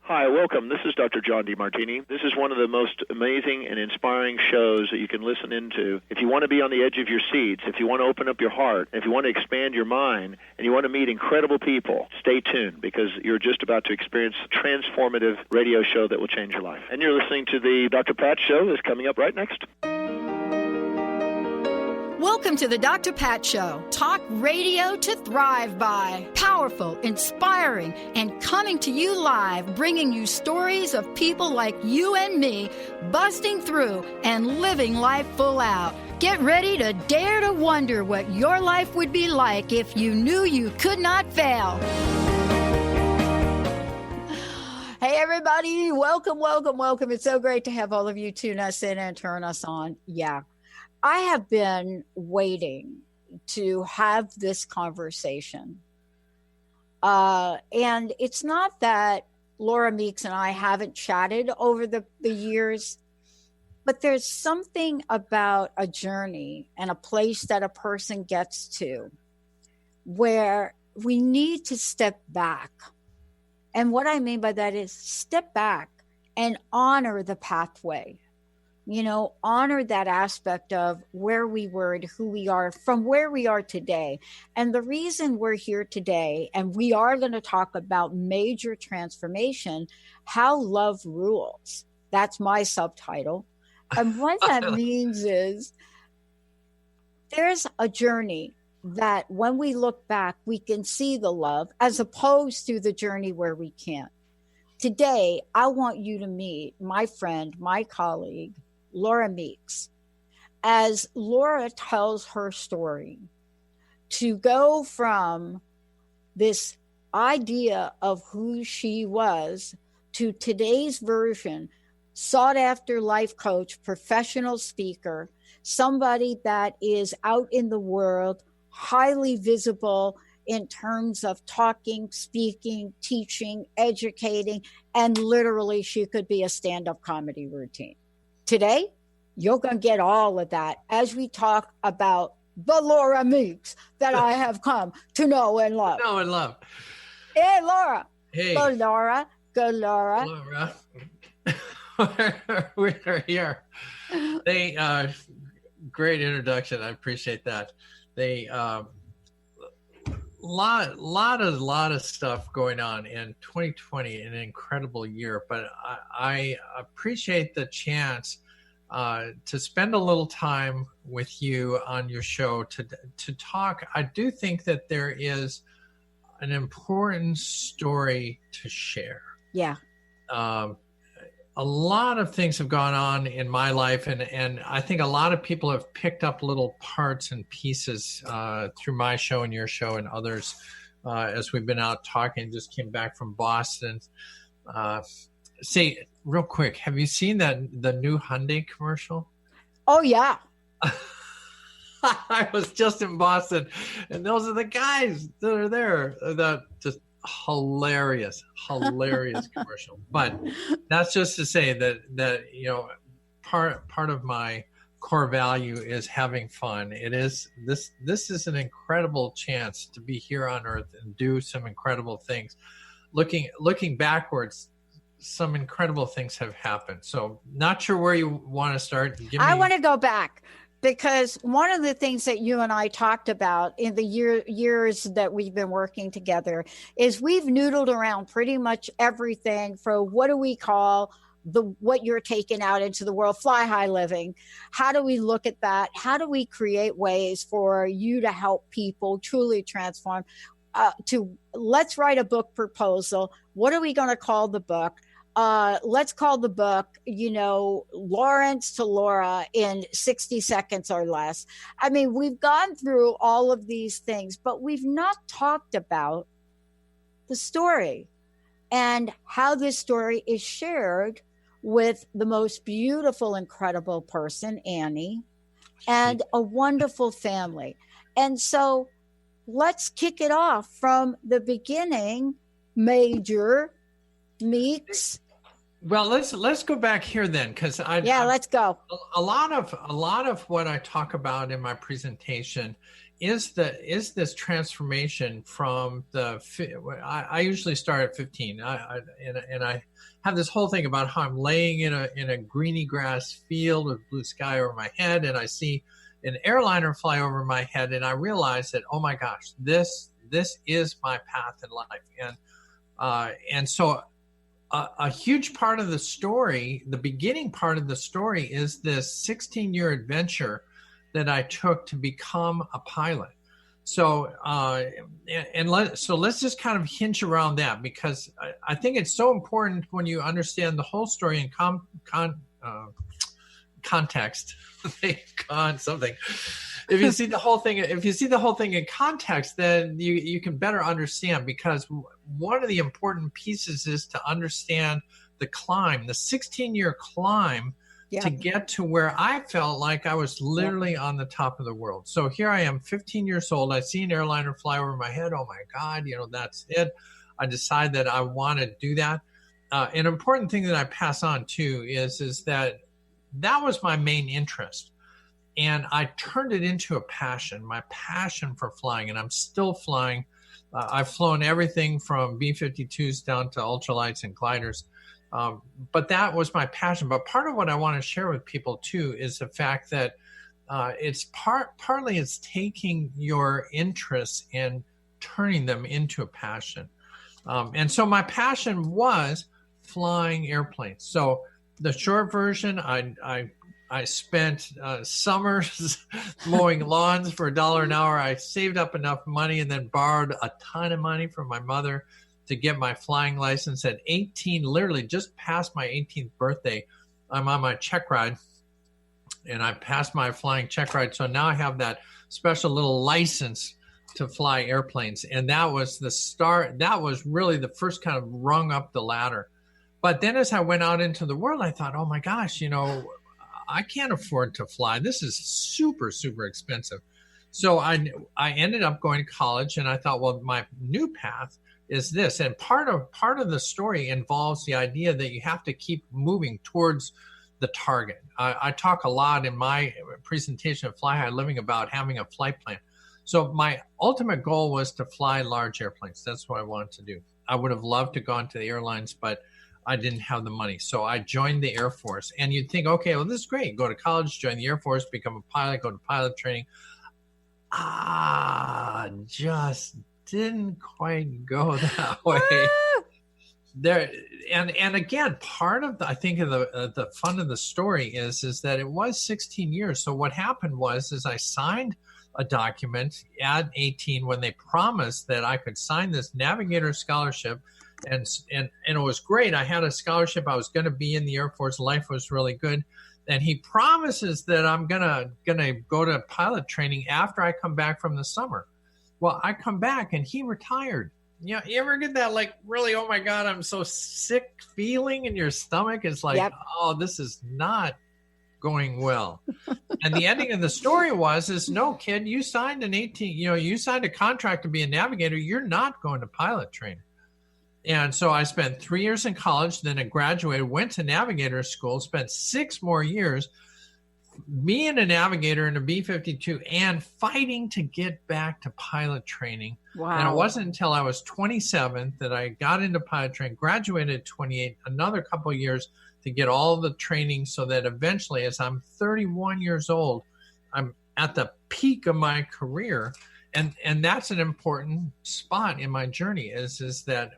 Hi, welcome. This is Dr. John DeMartini. This is one of the most amazing and inspiring shows that you can listen into. If you want to be on the edge of your seats, if you want to open up your heart, if you want to expand your mind, and you want to meet incredible people, stay tuned because you're just about to experience a transformative radio show that will change your life. And you're listening to the Dr. Pat Show that's coming up right next. Welcome to the Dr. Pat Show. Talk radio to thrive by. Powerful, inspiring, and coming to you live, bringing you stories of people like you and me, busting through and living life full out. Get ready to dare to wonder what your life would be like if you knew you could not fail. Hey, everybody. Welcome. It's so great to have all of you tune us in and turn us on. Yeah. I have been waiting to have this conversation. And it's not that Laura Meeks and I haven't chatted over the years, but there's something about a journey and a place that a person gets to where we need to step back. And what I mean by that is step back and honor the pathway. You know, honor that aspect of where we were and who we are from where we are today. And the reason we're here today, and we are going to talk about major transformation, how love rules. That's my subtitle. And what that means is there's a journey that when we look back, we can see the love as opposed to the journey where we can't. Today, I want you to meet my friend, my colleague, Laura Meeks, as Laura tells her story to go from this idea of who she was to today's version, sought after life coach, professional speaker, somebody that is out in the world, highly visible in terms of talking, speaking, teaching, educating, and literally she could be a stand-up comedy routine. Today, you're going to get all of that as we talk about the Laura Meeks that I have come to know and love. Hey, Laura. Hey. Go, Laura. Laura. We're here. Great introduction. I appreciate that. Lot of stuff going on in 2020, an incredible year, but I appreciate the chance to spend a little time with you on your show to talk. I do think that there is an important story to share. Yeah. A lot of things have gone on in my life, and I think a lot of people have picked up little parts and pieces through my show and your show and others as we've been out talking. Just came back from Boston. Say, real quick, have you seen the new Hyundai commercial? Oh, yeah. I was just in Boston, and those are the guys that are there. That just hilarious commercial. But that's just to say that you know, part of my core value is having fun. It is this is an incredible chance to be here on Earth and do some incredible things. Looking backwards, some incredible things have happened. So not sure where you want to start. I want to go back. Because one of the things that you and I talked about in the years that we've been working together is we've noodled around pretty much everything for what do we call what you're taking out into the world, fly high living. How do we look at that? How do we create ways for you to help people truly transform? Let's write a book proposal. What are we going to call the book? Let's call the book, Lawrence to Laura in 60 seconds or less. I mean, we've gone through all of these things, but we've not talked about the story and how this story is shared with the most beautiful, incredible person, Annie, and a wonderful family. And so let's kick it off from the beginning, Major Meeks. Well, let's go back here then, because let's go. A lot of what I talk about in my presentation is this transformation from I usually start at 15. And I have this whole thing about how I'm laying in a greeny grass field with blue sky over my head, and I see an airliner fly over my head, and I realize that, oh my gosh, this is my path in life. And so a huge part of the story, the beginning part of the story, is this 16-year adventure that I took to become a pilot. So let's just kind of hinge around that, because I think it's so important when you understand the whole story in context. Something. If you see the whole thing in context, then you can better understand, because one of the important pieces is to understand the climb, the 16-year climb, to get to where I felt like I was literally on the top of the world. So here I am, 15 years old. I see an airliner fly over my head. Oh my God, that's it. I decide that I want to do that. An important thing that I pass on too is that was my main interest. And I turned it into a passion, my passion for flying. And I'm still flying. I've flown everything from B-52s down to ultralights and gliders. But that was my passion. But part of what I want to share with people too is the fact that it's partly it's taking your interests and turning them into a passion. And so my passion was flying airplanes. So the short version, I spent summers mowing lawns for $1 an hour. I saved up enough money and then borrowed a ton of money from my mother to get my flying license at 18, literally just past my 18th birthday. I'm on my check ride, and I passed my flying check ride. So now I have that special little license to fly airplanes. And that was the start. That was really the first kind of rung up the ladder. But then as I went out into the world, I thought, oh my gosh, I can't afford to fly. This is super, super expensive. So I ended up going to college, and I thought, well, my new path is this. And part of the story involves the idea that you have to keep moving towards the target. I talk a lot in my presentation of Fly High Living about having a flight plan. So my ultimate goal was to fly large airplanes. That's what I wanted to do. I would have loved to go into the airlines, but I didn't have the money. So I joined the Air Force. And you'd think, okay, well, this is great. Go to college, join the Air Force, become a pilot, go to pilot training. Just didn't quite go that way. There and again, part of I think of the fun of the story is that it was 16 years. So what happened was I signed a document at 18 when they promised that I could sign this navigator scholarship, and it was great. I had a scholarship. I was going to be in the Air Force. Life was really good. And he promises that I'm gonna go to pilot training after I come back from the summer. Well, I come back and he retired. You ever get that, like, really, oh my God, I'm so sick feeling in your stomach? It's like, oh, this is not going well. And the ending of the story is no, kid, you signed you signed a contract to be a navigator. You're not going to pilot training. And so I spent 3 years in college, then I graduated, went to navigator school, spent 6 more years being a navigator in a B-52 and fighting to get back to pilot training. Wow. And it wasn't until I was 27 that I got into pilot training, graduated at 28, another couple of years to get all the training, so that eventually, as I'm 31 years old, I'm at the peak of my career. And that's an important spot in my journey is that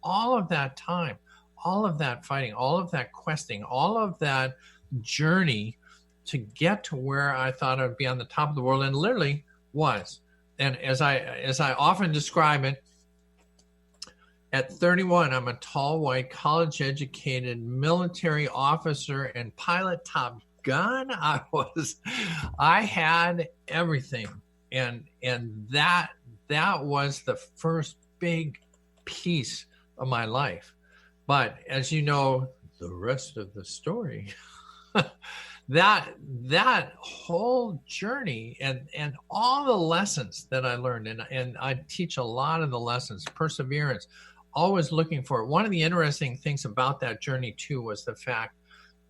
all of that time, all of that fighting, all of that questing, all of that journey to get to where I thought I'd be on the top of the world, and literally was. And as I often describe it, at 31, I'm a tall, white, college-educated military officer and pilot, Top Gun. I had everything, and that was the first big piece of my life. But as you know, the rest of the story. That whole journey and all the lessons that I learned, and I teach a lot of the lessons, perseverance, always looking for it. One of the interesting things about that journey too was the fact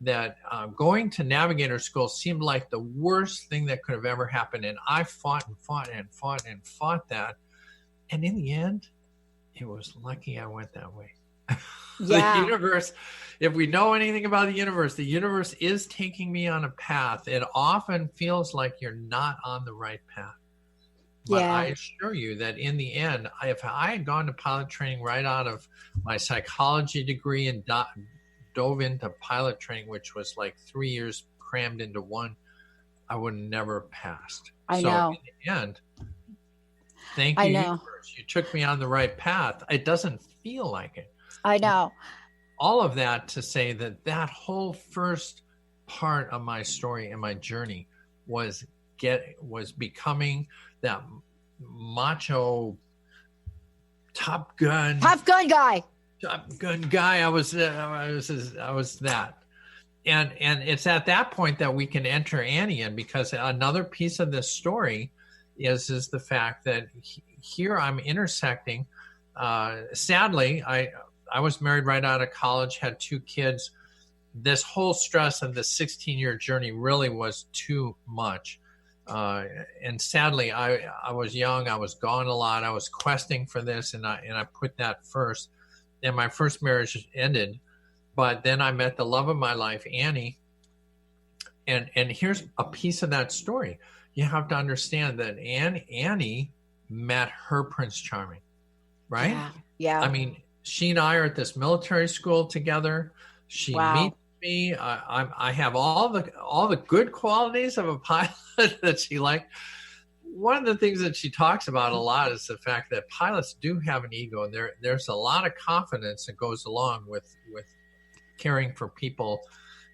that going to navigator school seemed like the worst thing that could have ever happened. And I fought and fought and fought and fought that. And in the end, it was lucky I went that way. Yeah. The universe, if we know anything about the universe is taking me on a path. It often feels like you're not on the right path. But Yeah. I assure you that in the end, if I had gone to pilot training right out of my psychology degree and dove into pilot training, which was like 3 years crammed into one, I would never have passed. I know. In the end, thank you, I know. universe. You took me on the right path. It doesn't feel like it. I know. All of that to say that whole first part of my story and my journey was becoming that macho Top Gun guy. I was that. And it's at that point that we can enter Annie in, because another piece of this story is the fact that here I'm intersecting. Sadly, I was married right out of college, had 2 kids. This whole stress of the 16-year journey really was too much. And sadly, I was young. I was gone a lot. I was questing for this, and I put that first. And my first marriage ended. But then I met the love of my life, Annie. And here's a piece of that story. You have to understand that Annie met her Prince Charming, right? Yeah. I mean, she and I are at this military school together. She meets me. I have all the good qualities of a pilot that she liked. One of the things that she talks about a lot is the fact that pilots do have an ego, and there's a lot of confidence that goes along with caring for people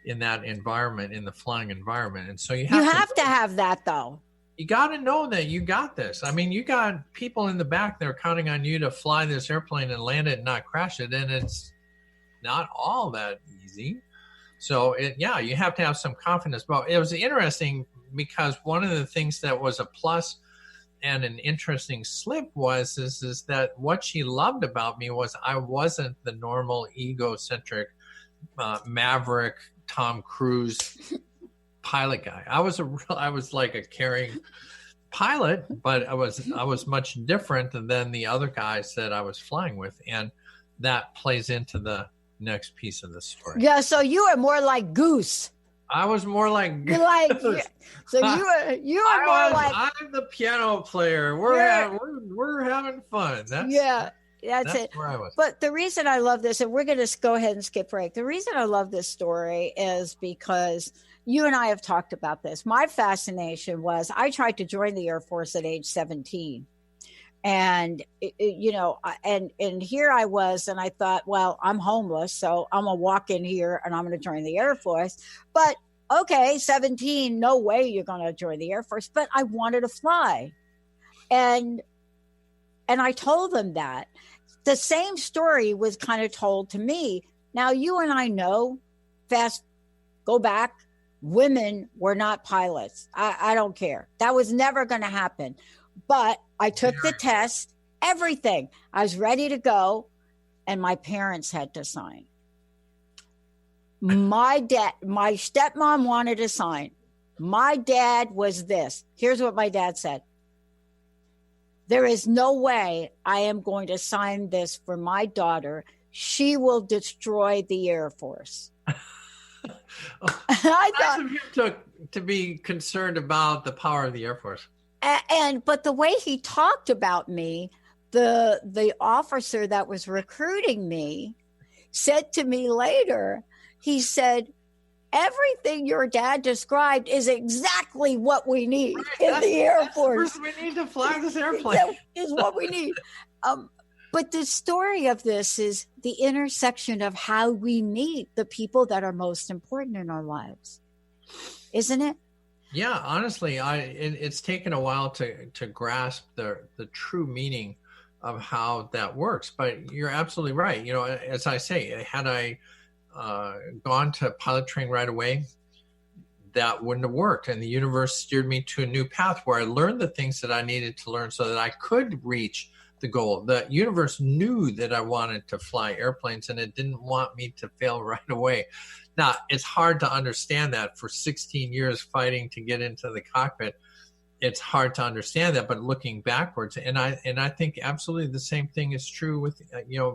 in that environment, in the flying environment. And so you have to have that, though. You got to know that you got this. I mean, you got people in the back that are counting on you to fly this airplane and land it and not crash it, and it's not all that easy. So you have to have some confidence. But it was interesting because one of the things that was a plus and an interesting slip was that what she loved about me was I wasn't the normal egocentric maverick Tom Cruise pilot guy. I was like a caring pilot, but I was much different than the other guys that I was flying with, and that plays into the next piece of the story. Yeah, so you are more like Goose. I was more like Goose. I'm the piano player. We're having fun. That's it. Where I was. But the reason I love this, and we're going to go ahead and skip break. The reason I love this story is because you and I have talked about this. My fascination was I tried to join the Air Force at age 17. And, and here I was, and I thought, well, I'm homeless, so I'm going to walk in here and I'm going to join the Air Force. But okay, 17, no way you're going to join the Air Force. But I wanted to fly. And I told them that. The same story was kind of told to me. Now, you and I know, go back, women were not pilots. I don't care. That was never going to happen. But I took the test, everything. I was ready to go, and my parents had to sign. My stepmom wanted to sign. My dad was this. Here's what my dad said. There is no way I am going to sign this for my daughter. She will destroy the Air Force. I thought of him to be concerned about the power of the Air Force. But the way he talked about me, the officer that was recruiting me said to me later, he said, everything your dad described is exactly what we need in the Air Force. We need to fly this airplane. That is what we need. But the story of this is the intersection of how we meet the people that are most important in our lives, isn't it? Yeah, honestly, it's taken a while to grasp the true meaning of how that works. But you're absolutely right. You know, as I say, had I gone to pilot training right away, that wouldn't have worked. And the universe steered me to a new path where I learned the things that I needed to learn so that I could reach the goal. The universe knew that I wanted to fly airplanes, and it didn't want me to fail right away. Now, it's hard to understand that for 16 years fighting to get into the cockpit. It's hard to understand that, but looking backwards, and I think absolutely the same thing is true with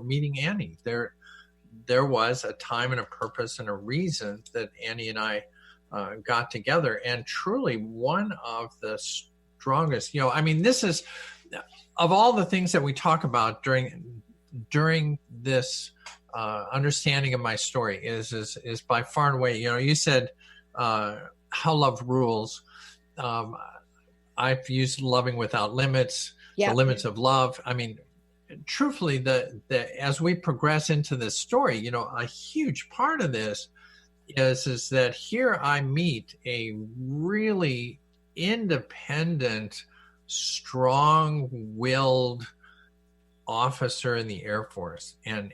meeting Annie. There was a time and a purpose and a reason that Annie and I got together, and truly one of the strongest. This is, of all the things that we talk about during this understanding of my story, is by far and away. You said how love rules. I've used loving without limits, the limits of love. Truthfully, as we progress into this story, a huge part of this is that here I meet a really independent, strong-willed officer in the Air Force. And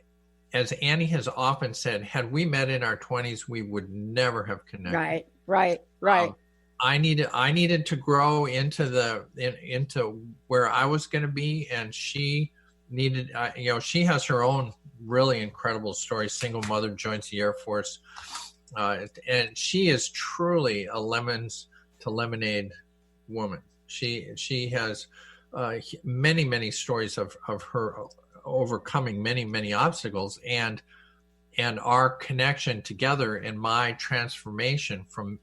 as Annie has often said, had we met in our 20s, we would never have connected. Right. I needed to grow into where I was going to be, and she needed, she has her own really incredible story. Single mother, joins the Air Force, and she is truly a lemons to lemonade woman. She has many stories of her overcoming many obstacles, and our connection together and my transformation from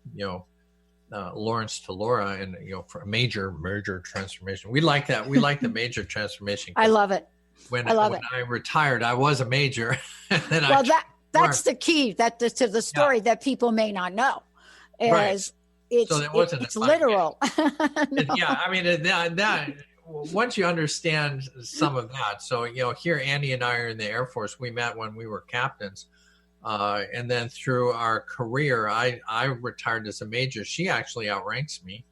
Lawrence to Laura, and for a major transformation. We like that. We like the major transformation. I love it. When I retired, I was a major. And that's the key to the story that people may not know. It's literal. That once you understand some of that. So here Annie and I are in the Air Force. We met when we were captains. And then through our career, I retired as a major. She actually outranks me.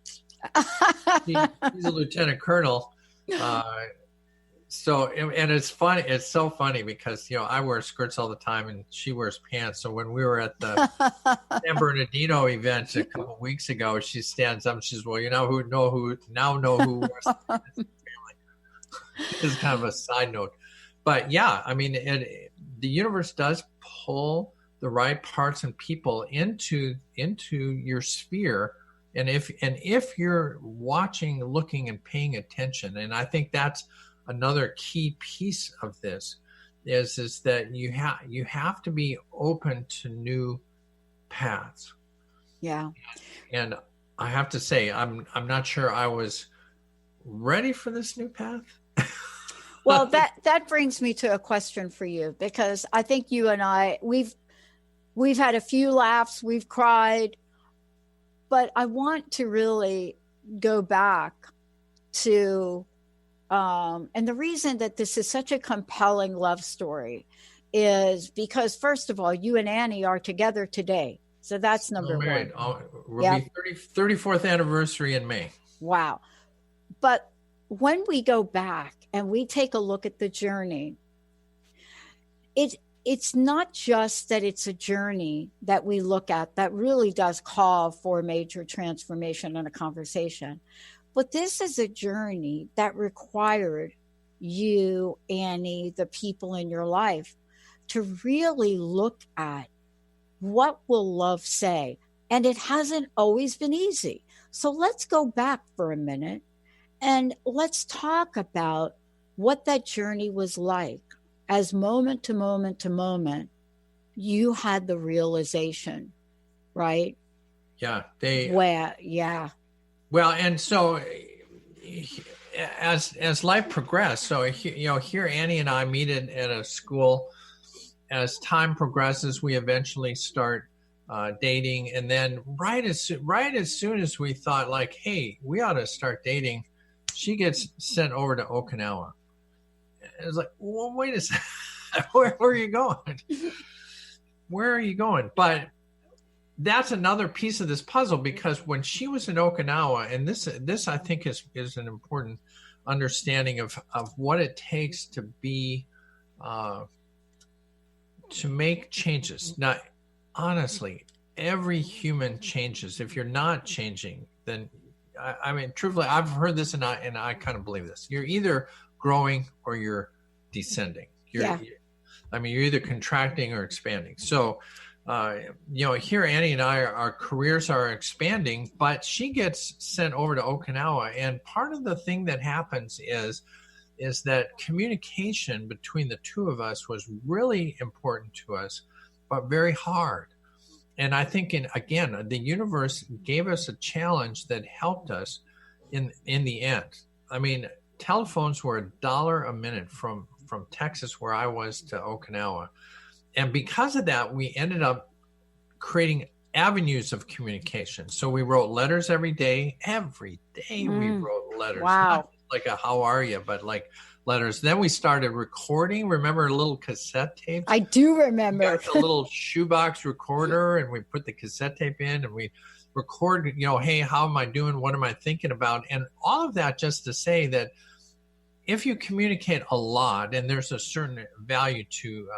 She's a lieutenant colonel. And it's funny. It's so funny because, I wear skirts all the time and she wears pants. So when we were at the San Bernardino event a couple of weeks ago, she stands up and she says, well, know who wears the pants in the family. It's kind of a side note. But the universe does pull the right parts and people into your sphere, and if you're watching, looking, and paying attention, and I think that's another key piece of this is that you have to be open to new paths. Yeah. And I have to say, I'm not sure I was ready for this new path. Well, that brings me to a question for you, because I think you and I, we've had a few laughs, we've cried, but I want to really go back to, and the reason that this is such a compelling love story is because, first of all, you and Annie are together today. So that's number one. We'll be 34th anniversary in May. Wow. But when we go back and we take a look at the journey, it's not just that it's a journey that we look at that really does call for major transformation and a conversation. But this is a journey that required you, Annie, the people in your life, to really look at what will love say. And it hasn't always been easy. So let's go back for a minute and let's talk about what that journey was like as moment to moment to moment you had the realization, right? Yeah. Well, and so as life progressed, so here Annie and I meet at a school. As time progresses, we eventually start dating, and then right as soon as we thought, like, hey, we ought to start dating, she gets sent over to Okinawa. It was like, well, wait a second, where are you going? Where are you going? But that's another piece of this puzzle, because when she was in Okinawa, and this I think is an important understanding of what it takes to be to make changes. Now, honestly, every human changes. If you're not changing, then I mean, truthfully, I've heard this and I kind of believe this. You're either growing or you're descending. You're either contracting or expanding. So, here Annie and I, our careers are expanding, but she gets sent over to Okinawa. And part of the thing that happens is that communication between the two of us was really important to us, but very hard. And I think, the universe gave us a challenge that helped us in the end. I mean, telephones were $1 a minute from Texas, where I was, to Okinawa. And because of that, we ended up creating avenues of communication. So we wrote letters every day. Every day we wrote letters. Wow. Not like a how are you, but like letters. Then we started recording. Remember little cassette tapes? I do remember. We got the little shoebox recorder, and we put the cassette tape in, and we recorded, hey, how am I doing? What am I thinking about? And all of that just to say that if you communicate a lot, and there's a certain value to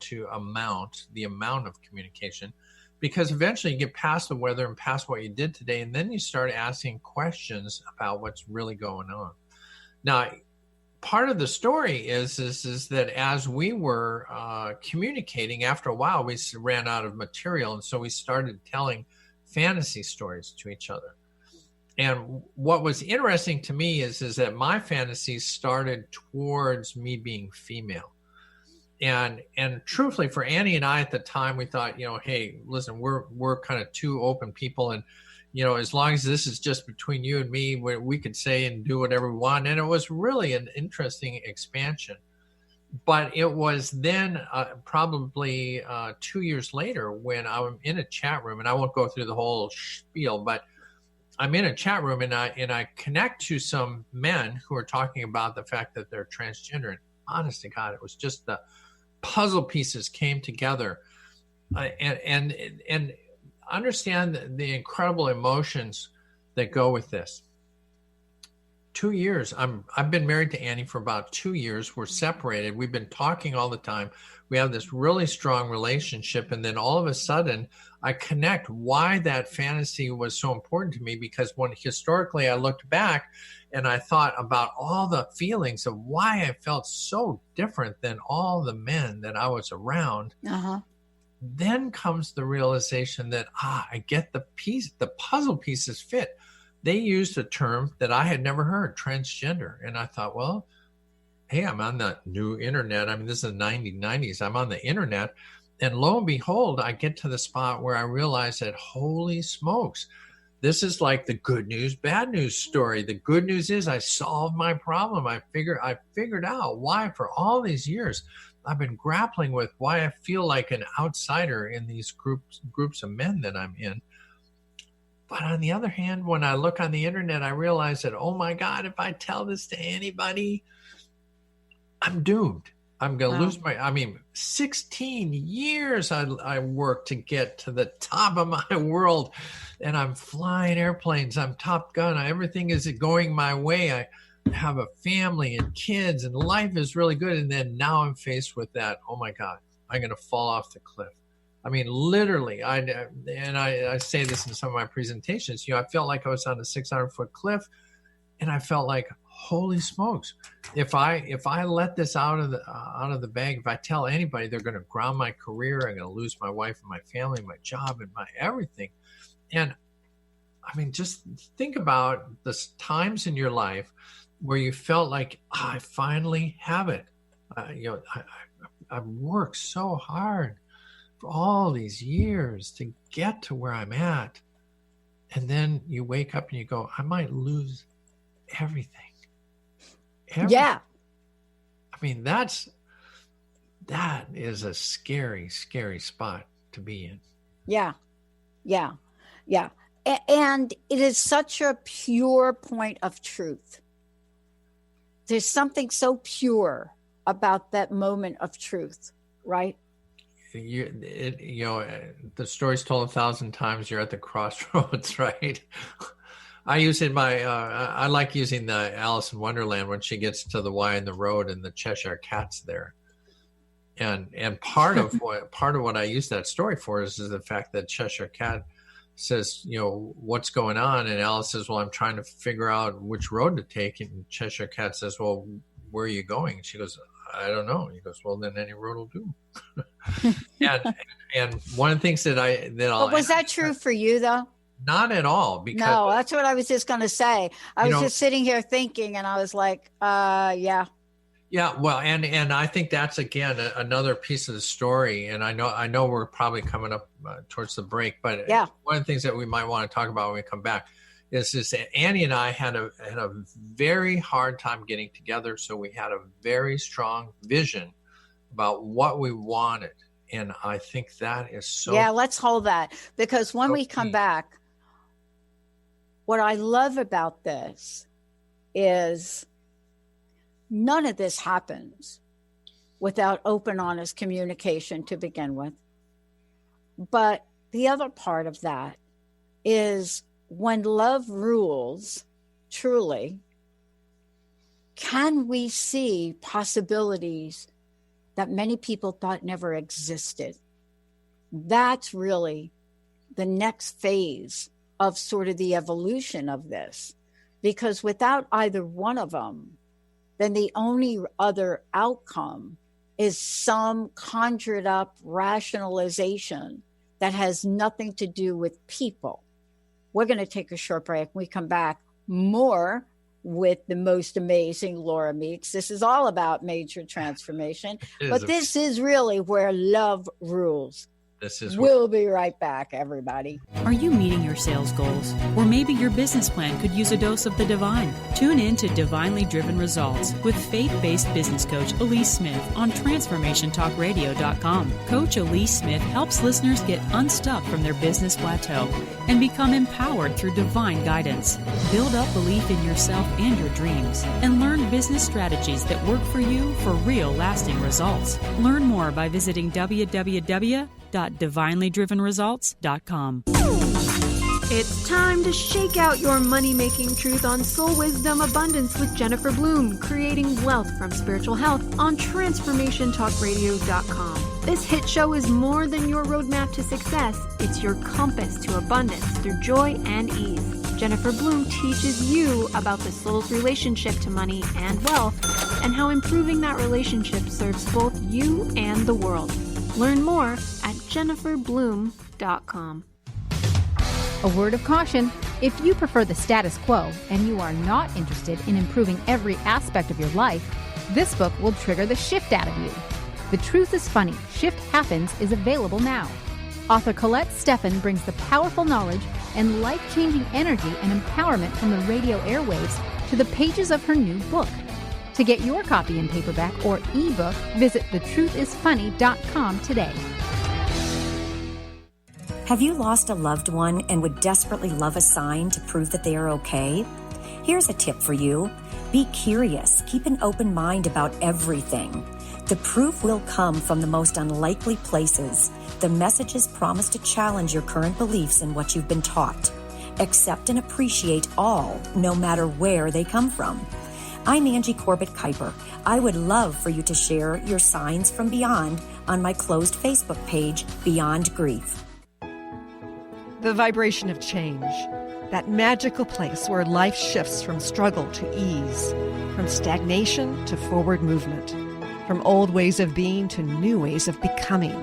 the amount of communication, because eventually you get past the weather and past what you did today, and then you start asking questions about what's really going on. Now, part of the story is that as we were communicating, after a while, we ran out of material, and so we started telling fantasy stories to each other. And what was interesting to me is that my fantasies started towards me being female. And truthfully, for Annie and I at the time, we thought, hey, listen, we're kind of two open people, and as long as this is just between you and me, we could say and do whatever we want. And it was really an interesting expansion. But it was then probably 2 years later when I'm in a chat room, and I won't go through the whole spiel, but I'm in a chat room, and I connect to some men who are talking about the fact that they're transgender. And honest to God, it was just the puzzle pieces came together, and understand the incredible emotions that go with this. 2 years. I've been married to Annie for about 2 years. We're separated. We've been talking all the time. We have this really strong relationship, and then all of a sudden, I connect why that fantasy was so important to me, because when historically I looked back and I thought about all the feelings of why I felt so different than all the men that I was around. Then comes the realization that I get the puzzle pieces fit. They used a term that I had never heard, transgender. And I thought, well, hey, I'm on the new internet. I mean, this is the 1990s. I'm on the internet. And lo and behold, I get to the spot where I realize that, holy smokes, this is like the good news, bad news story. The good news is I solved my problem. I figured out why for all these years I've been grappling with why I feel like an outsider in these groups of men that I'm in. But on the other hand, when I look on the internet, I realize that, oh my God, if I tell this to anybody, I'm doomed. I'm going to lose 16 years I worked to get to the top of my world, and I'm flying airplanes. I'm Top Gun. Everything is going my way. I have a family and kids, and life is really good. And then now I'm faced with that. Oh my God, I'm going to fall off the cliff. I mean, literally, I say this in some of my presentations, I felt like I was on a 600-foot cliff, and I felt like, holy smokes, if I let this out of the bag, if I tell anybody, they're going to ground my career. I'm going to lose my wife and my family, my job, and my everything. And I mean, just think about the times in your life where you felt like, I finally have it. I've worked so hard for all these years to get to where I'm at. And then you wake up and you go, I might lose everything. Yeah. I mean, that is a scary, scary spot to be in. Yeah. Yeah. Yeah. And it is such a pure point of truth. There's something so pure about that moment of truth, right? The story's told 1,000 times. You're at the crossroads, right? I use I like using the Alice in Wonderland when she gets to the Y in the road and the Cheshire Cat's there. And part of what I use that story for is the fact that Cheshire Cat says, what's going on? And Alice says, well, I'm trying to figure out which road to take. And Cheshire Cat says, well, where are you going? And she goes, I don't know. And he goes, well, then any road will do. and one of the things that I'll. But was that true for you though? Not at all. Because no, that's what I was just going to say. I was just sitting here thinking, and I was like, yeah. Yeah, well, and I think that's again another piece of the story. And I know we're probably coming up towards the break, but yeah, one of the things that we might want to talk about when we come back is that Annie and I had a very hard time getting together. So we had a very strong vision about what we wanted, and I think that is so. Yeah, let's hold that, because when we come back, what I love about this is none of this happens without open, honest communication to begin with. But the other part of that is when love rules, truly, can we see possibilities that many people thought never existed? That's really the next phase of sort of the evolution of this. Because without either one of them, then the only other outcome is some conjured up rationalization that has nothing to do with people. We're going to take a short break. When we come back, more with the most amazing Laura Meeks. This is all about major transformation, but this is really where love rules. We'll be right back, everybody. Are you meeting your sales goals? Or maybe your business plan could use a dose of the divine. Tune in to Divinely Driven Results with faith-based business coach Elise Smith on TransformationTalkRadio.com. Coach Elise Smith helps listeners get unstuck from their business plateau and become empowered through divine guidance. Build up belief in yourself and your dreams, and learn business strategies that work for you for real lasting results. Learn more by visiting www.divinelydrivenresults.com. It's time to shake out your money-making truth on Soul Wisdom Abundance with Jennifer Bloom, creating wealth from spiritual health on TransformationTalkRadio.com. This hit show is more than your roadmap to success. It's your compass to abundance through joy and ease. Jennifer Bloom teaches you about the soul's relationship to money and wealth, and how improving that relationship serves both you and the world. Learn more at jenniferbloom.com. A word of caution: if you prefer the status quo and you are not interested in improving every aspect of your life, this book will trigger the shift out of you. The Truth is Funny, Shift Happens is available now. Author Colette Steffen brings the powerful knowledge and life-changing energy and empowerment from the radio airwaves to the pages of her new book. To get your copy in paperback or ebook, visit thetruthisfunny.com today. Have you lost a loved one and would desperately love a sign to prove that they are okay? Here's a tip for you. Be curious. Keep an open mind about everything. The proof will come from the most unlikely places. The messages promise to challenge your current beliefs and what you've been taught. Accept and appreciate all, no matter where they come from. I'm Angie Corbett-Kuiper. I would love for you to share your signs from beyond on my closed Facebook page, Beyond Grief. The vibration of change, that magical place where life shifts from struggle to ease, from stagnation to forward movement, from old ways of being to new ways of becoming.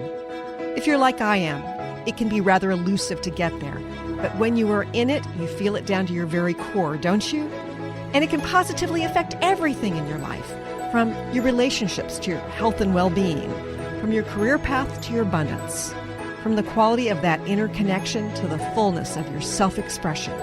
If you're like I am, it can be rather elusive to get there, but when you are in it, you feel it down to your very core, don't you? And it can positively affect everything in your life, from your relationships to your health and well-being, from your career path to your abundance, from the quality of that inner connection to the fullness of your self-expression.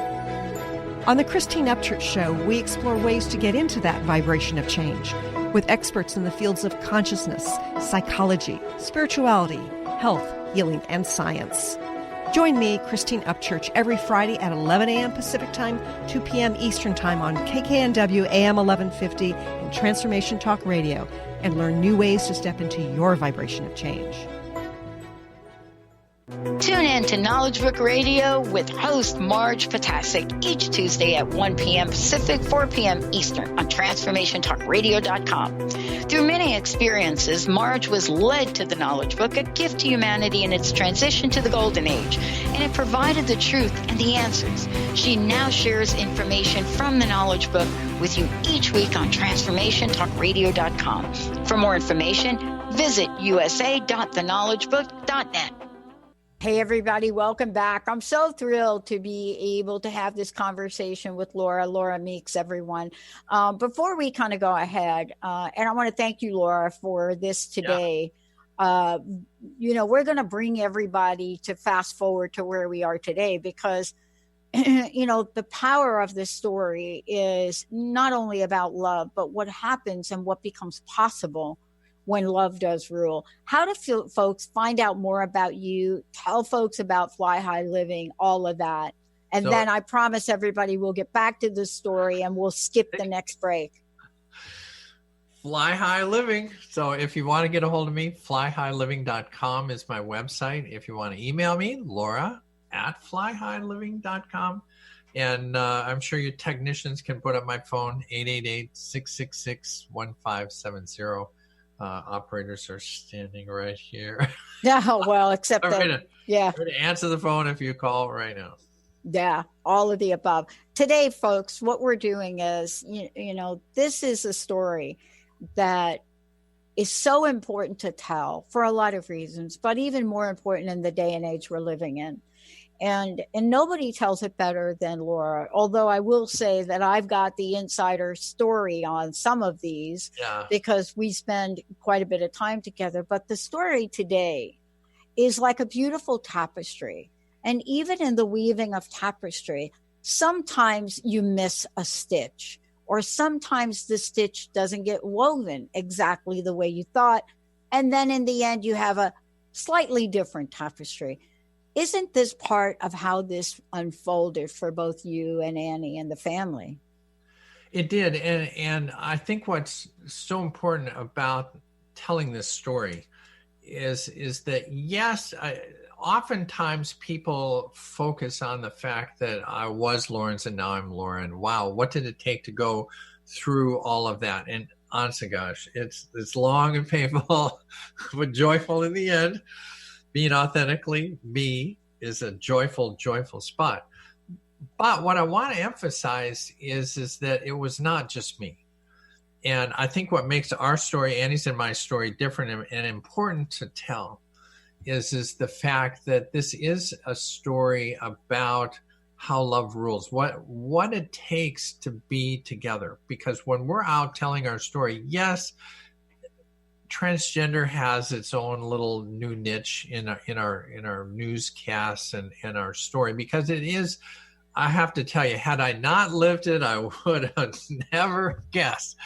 On the Christine Upchurch Show, we explore ways to get into that vibration of change with experts in the fields of consciousness, psychology, spirituality, health, healing, and science. Join me, Christine Upchurch, every Friday at 11 a.m. Pacific Time, 2 p.m. Eastern Time on KKNW AM 1150 and Transformation Talk Radio, and learn new ways to step into your vibration of change. Tune in to Knowledge Book Radio with host Marge Potasic each Tuesday at 1 p.m. Pacific, 4 p.m. Eastern on TransformationTalkRadio.com. Through many experiences, Marge was led to the Knowledge Book, a gift to humanity in its transition to the Golden Age, and it provided the truth and the answers. She now shares information from the Knowledge Book with you each week on TransformationTalkRadio.com. For more information, visit usa.theknowledgebook.net. Hey, everybody, welcome back. I'm so thrilled to be able to have this conversation with Laura Meeks, everyone. Before we kind of go ahead, and I want to thank you, Laura, for this today. Yeah. We're going to bring everybody to fast forward to where we are today because, the power of this story is not only about love, but what happens and what becomes possible when love does rule. How do folks find out more about you? Tell folks about Fly High Living, all of that. And then I promise everybody we'll get back to the story and we'll skip the next break. Fly High Living. So if you want to get a hold of me, flyhighliving.com is my website. If you want to email me, Laura@flyhighliving.com. And I'm sure your technicians can put up my phone, 888-666-1570. Operators are standing right here. Yeah, well, except I'm that, I'm going to answer the phone if you call right now. Yeah, all of the above. Today, folks, what we're doing is, this is a story that is so important to tell for a lot of reasons, but even more important in the day and age we're living in. And nobody tells it better than Laura, although I will say that I've got the insider story on some of these because we spend quite a bit of time together. But the story today is like a beautiful tapestry. And even in the weaving of tapestry, sometimes you miss a stitch, or sometimes the stitch doesn't get woven exactly the way you thought. And then in the end, you have a slightly different tapestry. Isn't this part of how this unfolded for both you and Annie and the family? It did. And I think what's so important about telling this story is that, yes, oftentimes people focus on the fact that I was Lawrence and now I'm Lauren. Wow, what did it take to go through all of that? And honest to gosh, it's long and painful, but joyful in the end. Being authentically me is a joyful, joyful spot. But what I want to emphasize is that it was not just me. And I think what makes our story, Annie's and my story, different and important to tell is the fact that this is a story about how love rules, what it takes to be together. Because when we're out telling our story, yes, transgender has its own little new niche in our newscasts and our story, because it is, I have to tell you, had I not lived it, I would have never guessed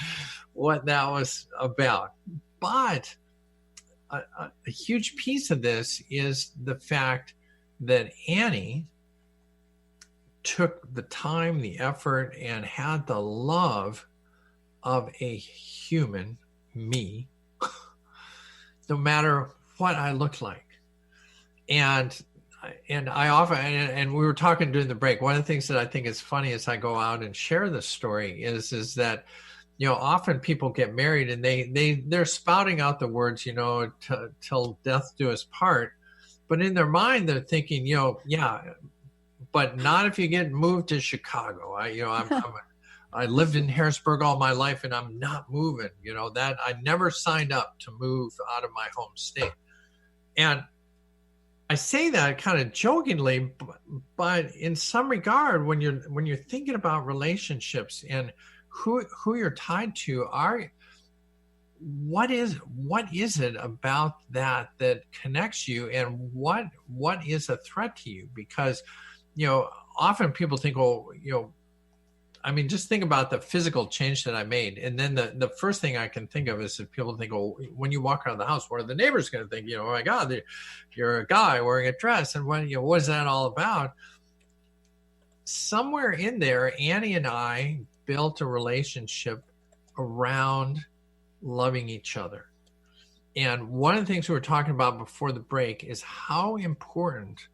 what that was about. But a huge piece of this is the fact that Annie took the time, the effort, and had the love of a human, me, no matter what I looked like. And I often, and we were talking during the break, one of the things that I think is funny as I go out and share this story is that, often people get married and they're spouting out the words, till death do us part. But in their mind, they're thinking, but not if you get moved to Chicago. I lived in Harrisburg all my life and I'm not moving, that I never signed up to move out of my home state. And I say that kind of jokingly, but in some regard, when you're thinking about relationships and who you're tied to, what is it about that connects you, and what is a threat to you? Because often people think, just think about the physical change that I made. And then the first thing I can think of is that people think, when you walk around the house, what are the neighbors going to think? Oh my God, you're a guy wearing a dress. And what is that all about? Somewhere in there, Annie and I built a relationship around loving each other. And one of the things we were talking about before the break is how important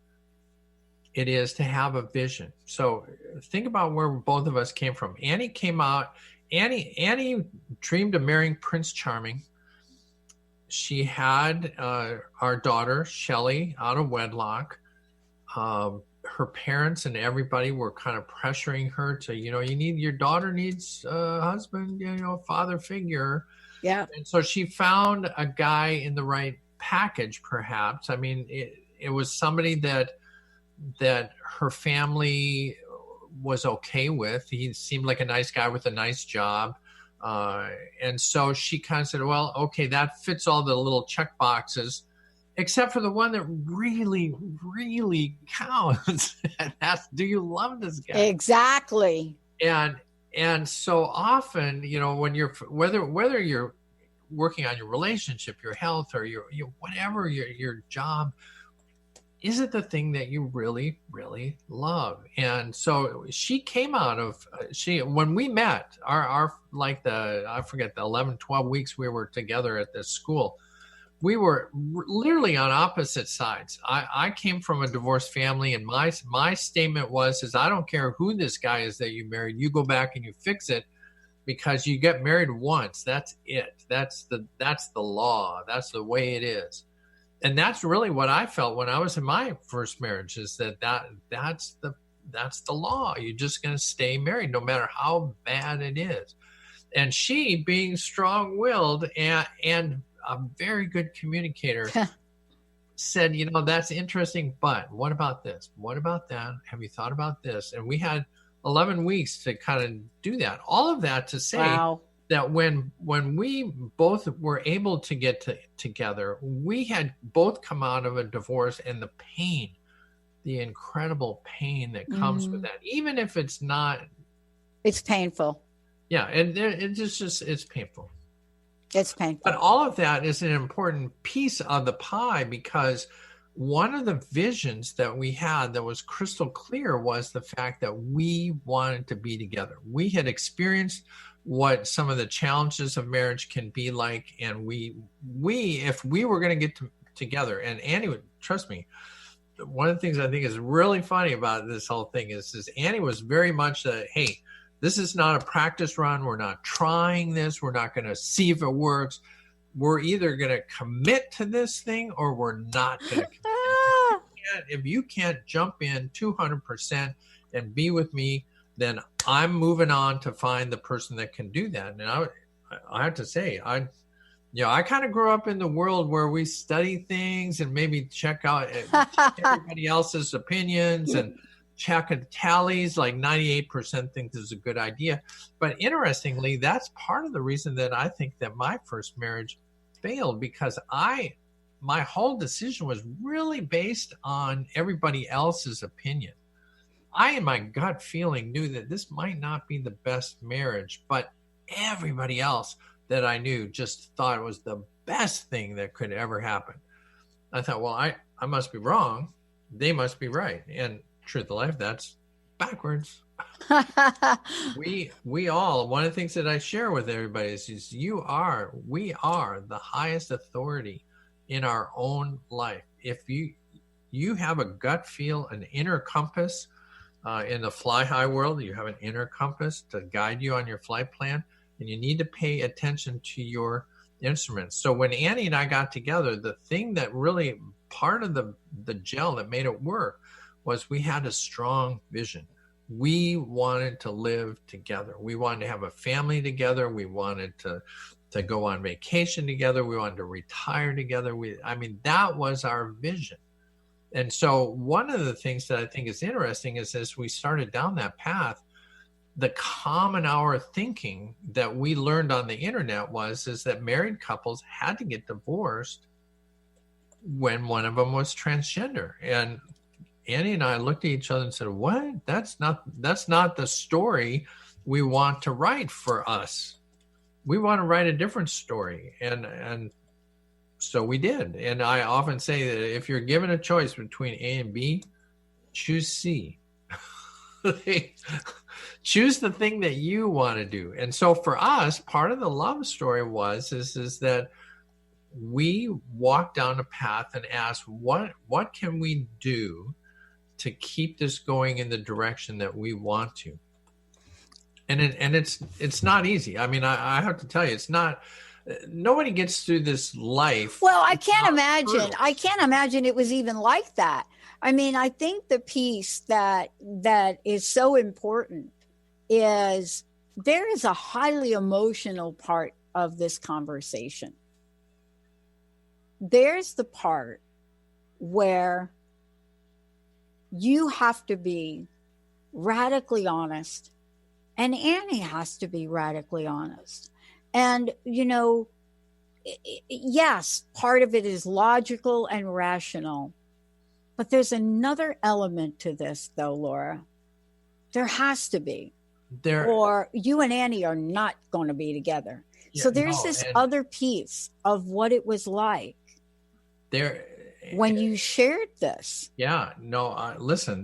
it is to have a vision. So think about where both of us came from. Annie dreamed of marrying Prince Charming. She had our daughter, Shelley, out of wedlock. Her parents and everybody were kind of pressuring her to, your daughter needs a husband, father figure. Yeah. And so she found a guy in the right package, perhaps. I mean, it was somebody that her family was okay with. He seemed like a nice guy with a nice job. And so she kind of said, well, okay, that fits all the little check boxes, except for the one that really, really counts. And that's, do you love this guy? Exactly. And so often, when you're, whether you're working on your relationship, your health, or your whatever, your job, is it the thing that you really, really love? And so she came out of, when we met, I forget, the 11, 12 weeks we were together at this school, we were literally on opposite sides. I came from a divorced family, and my statement was, I don't care who this guy is that you married, you go back and you fix it, because you get married once. That's it. That's the law. That's the way it is. And that's really what I felt when I was in my first marriage, is that's the law. You're just going to stay married no matter how bad it is. And she, being strong-willed and a very good communicator, said, that's interesting, but what about this? What about that? Have you thought about this? And we had 11 weeks to kind of do that. All of that to say, wow, that when we both were able to get together, we had both come out of a divorce, and the pain, the incredible pain that comes with that, even if it's not, it's painful. Yeah, and it's painful. It's painful. But all of that is an important piece of the pie, because one of the visions that we had that was crystal clear was the fact that we wanted to be together. We had experienced what some of the challenges of marriage can be like, and we if we were going to get together, and Annie would, trust me, one of the things I think is really funny about this whole thing is Annie was very much hey, this is not a practice run. We're not trying this. We're not going to see if it works. We're either going to commit to this thing or we're not going to commit. If you can't jump in 200% and be with me, then I'm moving on to find the person that can do that. And I have to say, I kind of grew up in the world where we study things and maybe check out everybody else's opinions and check tallies. Like 98% think this is a good idea. But interestingly, that's part of the reason that I think that my first marriage failed, because my whole decision was really based on everybody else's opinion. I, in my gut feeling, knew that this might not be the best marriage, but everybody else that I knew just thought it was the best thing that could ever happen. I thought, well, I must be wrong. They must be right. And truth of life, that's backwards. we all, one of the things that I share with everybody is we are the highest authority in our own life. If you have a gut feel, an inner compass, in the fly high world, you have an inner compass to guide you on your flight plan, and you need to pay attention to your instruments. So when Annie and I got together, the thing that really, part of the gel that made it work, was we had a strong vision. We wanted to live together. We wanted to have a family together. We wanted to go on vacation together. We wanted to retire together. That was our vision. And so one of the things that I think is interesting is, as we started down that path, the common hour thinking that we learned on the internet is that married couples had to get divorced when one of them was transgender. And Annie and I looked at each other and said, what? That's not the story we want to write for us. We want to write a different story. And so we did. And I often say that if you're given a choice between A and B, choose C. Choose the thing that you want to do. And so for us, part of the love story is that we walked down a path and asked, what can we do to keep this going in the direction that we want to. And it's not easy. I mean, I have to tell you, it's not. Nobody gets through this life. Well, I can't imagine it was even like that. I mean, I think the piece that is so important is there is a highly emotional part of this conversation. There's the part where you have to be radically honest, and Annie has to be radically honest. And, yes, part of it is logical and rational, but there's another element to this, though, Laura. There has to be. Or you and Annie are not going to be together. Yeah, so there's this other piece of what it was like when you shared this. Yeah, no, listen,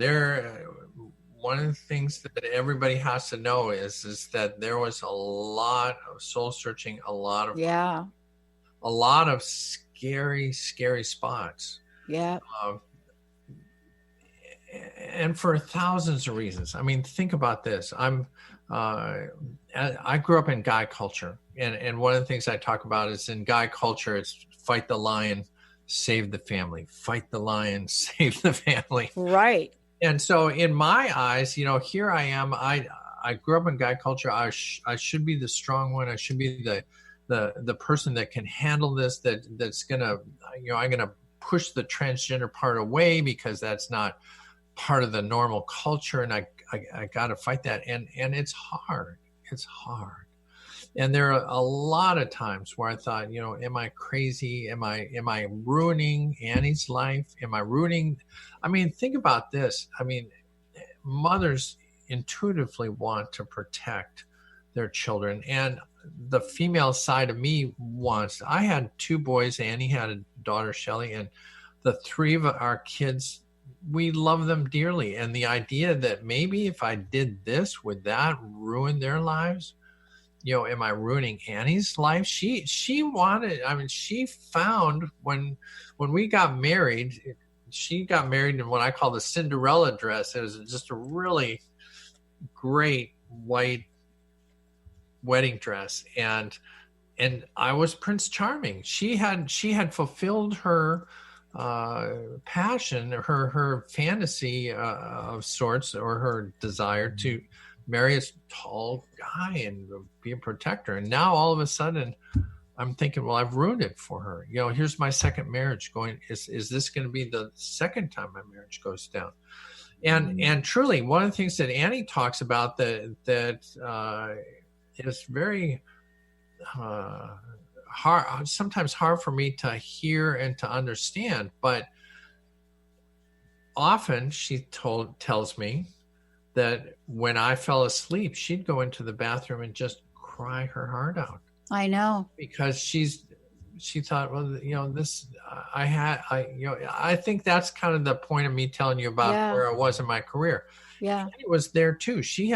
one of the things that everybody has to know is that there was a lot of soul searching, a lot of scary spots. Yeah. And for thousands of reasons. I mean, think about this. I grew up in guy culture, and one of the things I talk about is in guy culture, it's fight the lion, save the family. Fight the lion, save the family. Right. And so in my eyes, here I am. I grew up in guy culture. I should be the strong one. I should be the person that can handle this. That's gonna, I'm gonna push the transgender part away because that's not part of the normal culture, and I got to fight that. And it's hard. It's hard. And there are a lot of times where I thought, am I crazy? Am I ruining Annie's life? Am I ruining? I mean, think about this. I mean, mothers intuitively want to protect their children, and the female side of me wants. I had 2 boys. Annie had a daughter, Shelley, and the 3 of our kids, we love them dearly. And the idea that maybe if I did this, would that ruin their lives? Am I ruining Annie's life? She wanted, I mean, she found when we got married, she got married in what I call the Cinderella dress. It was just a really great white wedding dress. And I was Prince Charming. She had fulfilled her passion, her fantasy of sorts, or her desire to marry a tall guy and be a protector. And now all of a sudden I'm thinking, well, I've ruined it for her. Here's my second marriage going. Is this going to be the second time my marriage goes down? And truly, one of the things that Annie talks about that is very hard, sometimes hard for me to hear and to understand, but often she tells me that when I fell asleep, she'd go into the bathroom and just cry her heart out. I know. Because she thought, well, I think that's kind of the point of me telling you about where I was in my career. Yeah. It was there too. She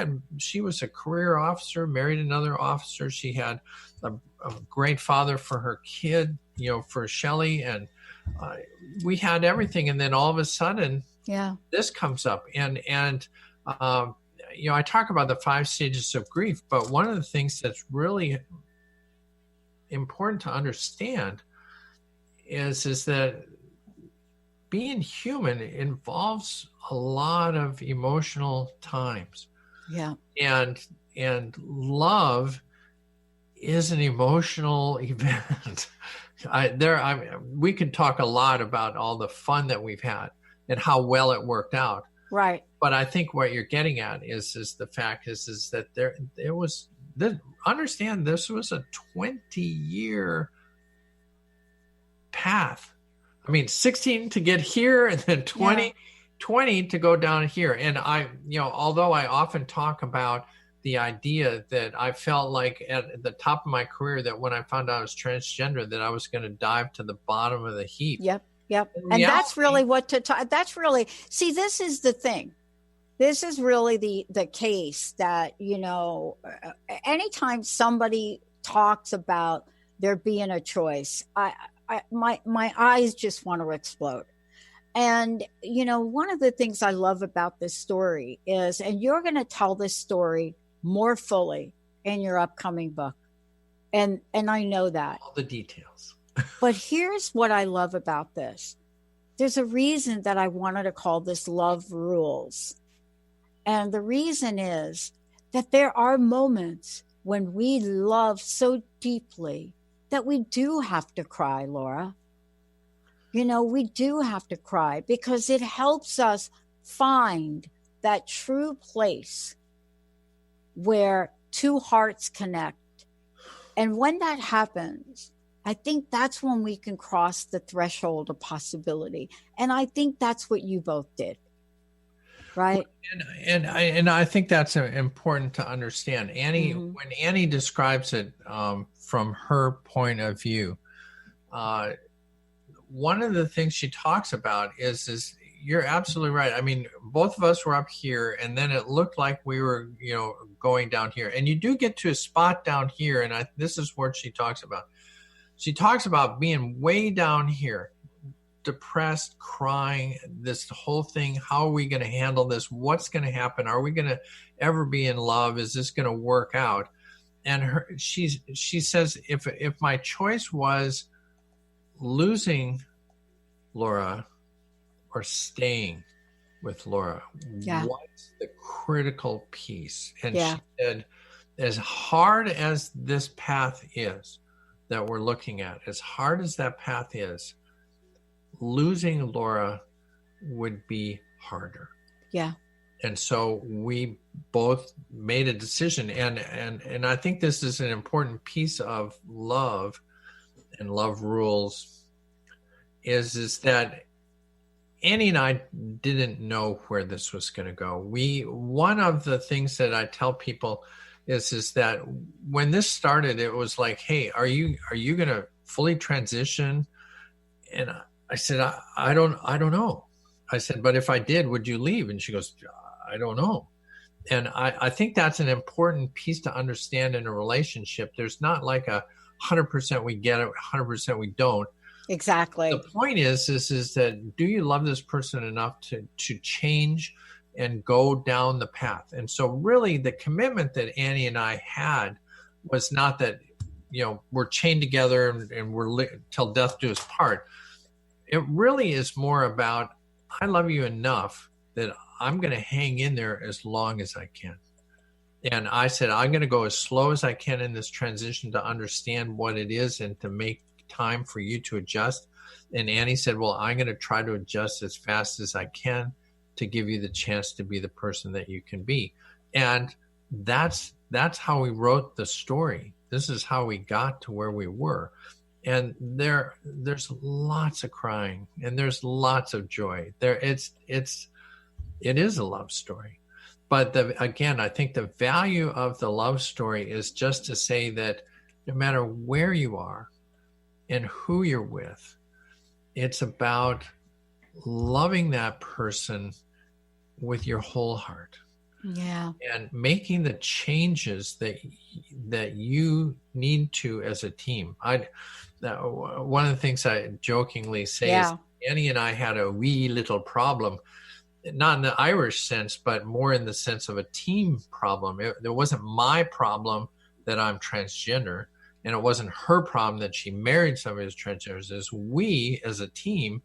was a career officer, married another officer. She had a great father for her kid, for Shelley, and we had everything. And then all of a sudden, this comes up, and I talk about the 5 stages of grief, but one of the things that's really important to understand is that being human involves a lot of emotional times. Yeah. And love is an emotional event. We could talk a lot about all the fun that we've had and how well it worked out. Right. But I think what you're getting at is the fact is that understand this was a 20-year path. I mean, 16 to get here, and then 20 to go down here. And although I often talk about the idea that I felt like at the top of my career that when I found out I was transgender, that I was going to dive to the bottom of the heap. Yep. And that's really that's really, see, this is the thing. This is really the case that, anytime somebody talks about there being a choice, my eyes just want to explode. And, one of the things I love about this story is, and you're going to tell this story more fully in your upcoming book. And I know that. All the details. But here's what I love about this. There's a reason that I wanted to call this Love Rules. And the reason is that there are moments when we love so deeply that we do have to cry, Laura. We do have to cry because it helps us find that true place where two hearts connect. And when that happens, I think that's when we can cross the threshold of possibility. And I think that's what you both did. Right. And I think that's important to understand. Annie, when Annie describes it from her point of view, one of the things she talks about is you're absolutely right. I mean, both of us were up here, and then it looked like we were, going down here. And you do get to a spot down here, and this is what she talks about. She talks about being way down here, depressed, crying, this whole thing. How are we going to handle this? What's going to happen? Are we going to ever be in love? Is this going to work out? And she says, if my choice was losing Laura or staying with Laura, what's the critical piece? And she said, as hard as this path is that we're looking at, as hard as that path is, losing Laura would be harder. Yeah. And so we both made a decision. And I think this is an important piece of love and Love Rules is that Annie and I didn't know where this was going to go. One of the things that I tell people is that when this started, it was like, hey, are you going to fully transition? And I said, I don't know. I said, but if I did, would you leave? And she goes, I don't know. And I think that's an important piece to understand in a relationship. There's not like 100% we get it, 100% we don't. Exactly. The point is that do you love this person enough to change and go down the path? And so really the commitment that Annie and I had was not that, we're chained together and we're till death do us part. It really is more about, I love you enough that I'm going to hang in there as long as I can. And I said, I'm going to go as slow as I can in this transition to understand what it is and to make time for you to adjust. And Annie said, well, I'm going to try to adjust as fast as I can to give you the chance to be the person that you can be. And that's how we wrote the story. This is how we got to where we were. And there's lots of crying and there's lots of joy. It is a love story. But again, I think the value of the love story is just to say that no matter where you are and who you're with, it's about loving that person with your whole heart. Yeah. And making the changes that you need to as a team. One of the things I jokingly say is Annie and I had a wee little problem, not in the Irish sense, but more in the sense of a team problem. It wasn't my problem that I'm transgender, and it wasn't her problem that she married somebody who's transgender. It's we as a team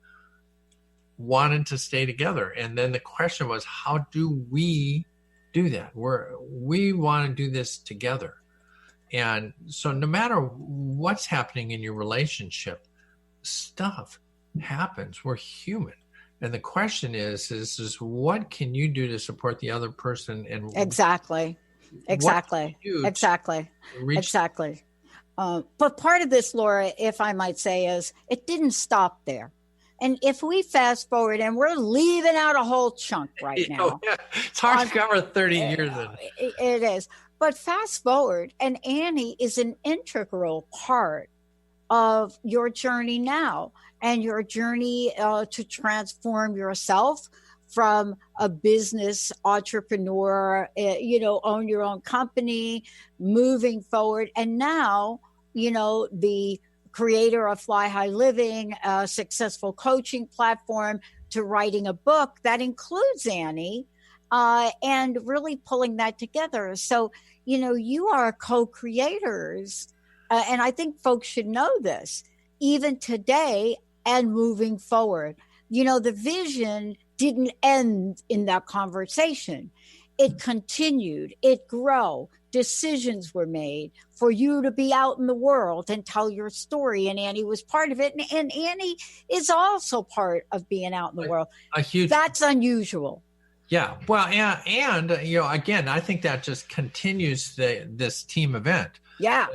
wanted to stay together. And then the question was, how do we do that? We want to do this together. And so no matter what's happening in your relationship, stuff happens. We're human. And the question is what can you do to support the other person? And Exactly. But part of this, Laura, if I might say, is it didn't stop there. And if we fast forward, and we're leaving out a whole chunk right now. It's hard to cover 30 years. It is. But fast forward, and Annie is an integral part of your journey now and your journey to transform yourself from a business entrepreneur, own your own company, moving forward. And now, the creator of Fly High Living, a successful coaching platform, to writing a book that includes Annie, and really pulling that together. So, you are co-creators, and I think folks should know this, even today and moving forward. The vision didn't end in that conversation. It continued, it grew. Decisions were made for you to be out in the world and tell your story. And Annie was part of it. And Annie is also part of being out in the world. That's unusual. Yeah. Well, and again, I think that just continues this team event. Yeah.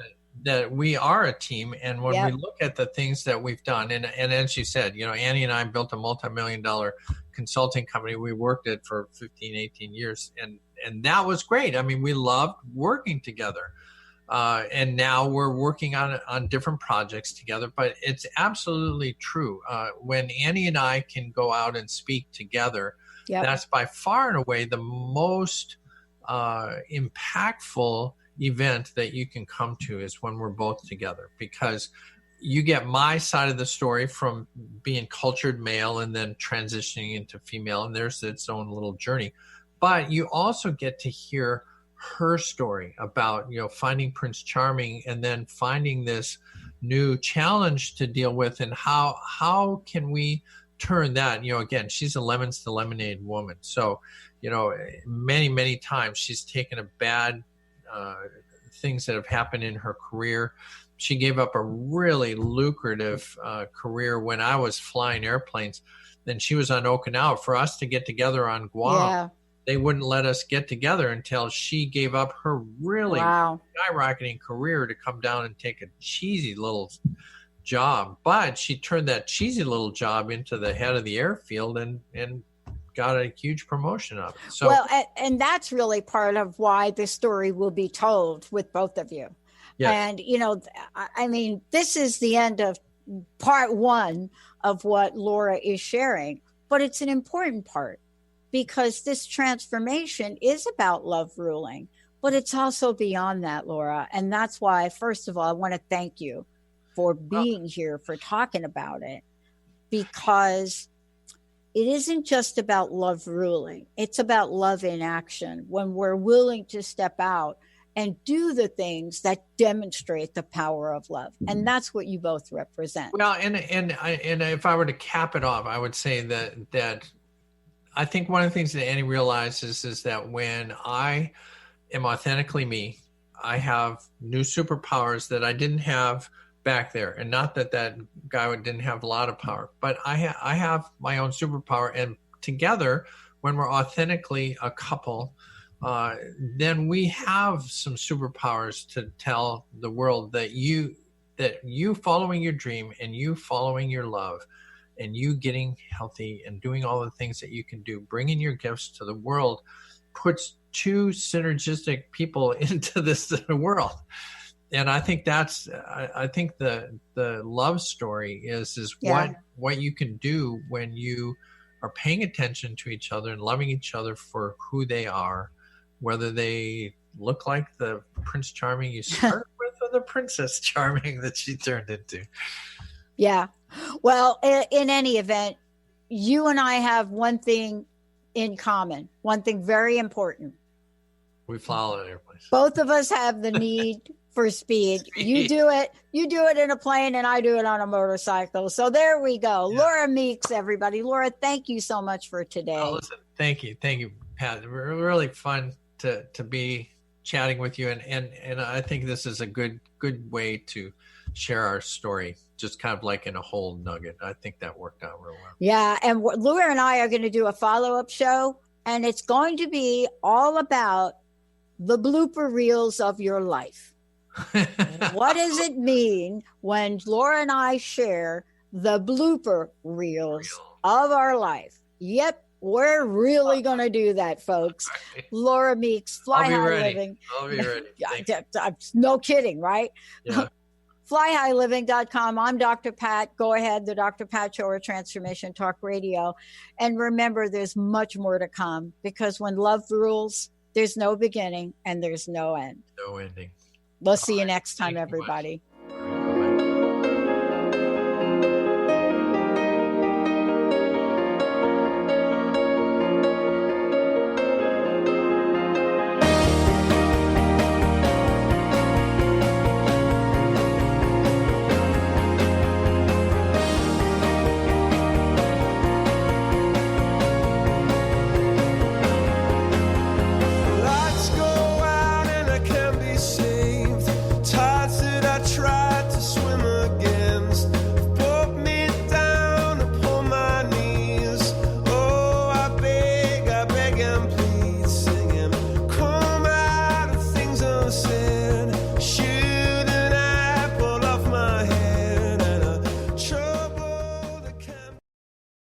That we are a team. And when we look at the things that we've done, and as you said, Annie and I built a multi-million-dollar consulting company. We worked it for 15, 18 years. And that was great. I mean, we loved working together. And now we're working on different projects together. But it's absolutely true. When Annie and I can go out and speak together, that's by far and away the most impactful event that you can come to is when we're both together, because you get my side of the story from being cultured male and then transitioning into female, and there's its own little journey. But you also get to hear her story about, finding Prince Charming and then finding this new challenge to deal with, and how can we turn that, again, she's a lemons to lemonade woman. So, many, many times she's taken a bad things that have happened in her career. She gave up a really lucrative career when I was flying airplanes. Then she was on Okinawa. For us to get together on Guam, they wouldn't let us get together until she gave up her really skyrocketing career to come down and take a cheesy little job. But she turned that cheesy little job into the head of the airfield and got a huge promotion of it. So, and that's really part of why this story will be told with both of you. Yes. And, I mean, this is the end of part one of what Laura is sharing, but it's an important part, because this transformation is about love ruling, but it's also beyond that, Laura. And that's why, first of all, I want to thank you for being here, for talking about it, because it isn't just about love ruling. It's about love in action, when we're willing to step out and do the things that demonstrate the power of love. And that's what you both represent. Well, and if I were to cap it off, I would say that I think one of the things that Annie realizes is that when I am authentically me, I have new superpowers that I didn't have back there. And not that guy didn't have a lot of power, but I have my own superpower. And together, when we're authentically a couple, then we have some superpowers to tell the world that you following your dream and you following your love and you getting healthy and doing all the things that you can do, bringing your gifts to the world, puts two synergistic people into this world. And I think I think the love story is what you can do when you are paying attention to each other and loving each other for who they are, whether they look like the Prince Charming you started with or the Princess Charming that she turned into. Yeah. Well, in any event, you and I have one thing in common, one thing very important. We fly all over airplanes. Both of us have the need for speed. You do it in a plane, and I do it on a motorcycle. So there we go. Yeah. Laura Meeks, everybody. Laura, thank you so much for today. Oh, listen, thank you, Pat. Really fun to be chatting with you, and I think this is a good way to share our story, just kind of like in a whole nugget. I think that worked out real well. Yeah, and Laura and I are going to do a follow-up show, and it's going to be all about the blooper reels of your life. What does it mean when Laura and I share the blooper reels of our life? Yep, we're really going to do that, folks. Right. Laura Meeks, Fly High Living. I'll be ready. No kidding, right? Yeah. FlyHighLiving.com. I'm Dr. Pat. Go ahead, the Dr. Pat Show or Transformation Talk Radio. And remember, there's much more to come, because when love rules, there's no beginning and there's no end. No ending. We'll see you next time, everybody.